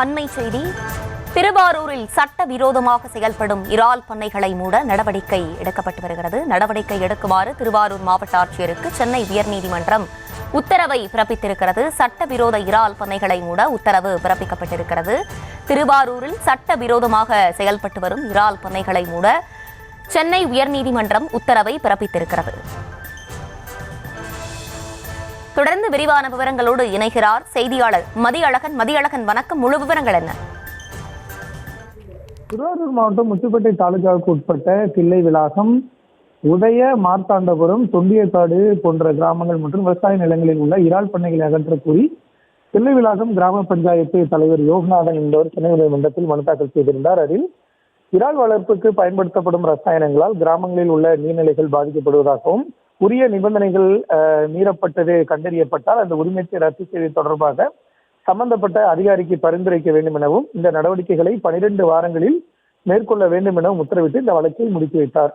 அண்மை செய்தி. திருவாரூரில் சட்டவிரோதமாக செயல்படும் இறால் பண்ணைகளை மூட நடவடிக்கை எடுக்கப்பட்டு வருகிறது. நடவடிக்கை எடுக்குமாறு திருவாரூர் மாவட்ட ஆட்சியருக்கு சென்னை உயர்நீதிமன்றம் உத்தரவை பிறப்பித்திருக்கிறது. சட்டவிரோத இறால் பண்ணைகளை மூட உத்தரவு பிறப்பிக்கப்பட்டிருக்கிறது. திருவாரூரில் சட்டவிரோதமாக செயல்பட்டு வரும் இறால் பண்ணைகளை மூட சென்னை உயர்நீதிமன்றம் உத்தரவை பிறப்பித்திருக்கிறது. தொடர்ந்து விரிவான விவரங்களோடு இணைகிறார் செய்தியாளர் மதியழகன். மதியழகன், வணக்கம். முழு விவரங்கள் என்ன? திருவாரூர் மாவட்டம் முத்துப்பேட்டை தாலுகாவுக்கு உட்பட்ட தில்லை விலாசம், உதய, மார்த்தாண்டபுரம், தொண்டியக்காடு போன்ற கிராமங்கள் மற்றும் விவசாய நிலங்களில் உள்ள இறால் பண்ணைகளை அகற்ற கூறி தில்லை விலாசம் கிராம பஞ்சாயத்து தலைவர் யோகநாதன் என்பவர் சென்னை உயர்நீதிமன்றத்தில் மனு தாக்கல் செய்திருந்தார். அதில் இறால் வளர்ப்புக்கு பயன்படுத்தப்படும் ரசாயனங்களால் கிராமங்களில் உள்ள நீர்நிலைகள் பாதிக்கப்படுவதாகவும் உரிய நிபந்தனைகள் மீறப்பட்டது கண்டறியப்பட்டால் அந்த உரிமத்தை ரத்து செய்வது தொடர்பாக சம்பந்தப்பட்ட அதிகாரிக்கு பரிந்துரைக்க வேண்டும் எனவும் இந்த நடவடிக்கைகளை 12 வாரங்களில் மேற்கொள்ள வேண்டும் எனவும் உத்தரவிட்டு இந்த வழக்கை முடித்து வைத்தார்.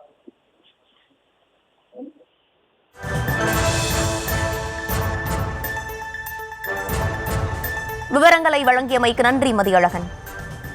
விவரங்களை வழங்கியமைக்கு நன்றி மதியழகன்.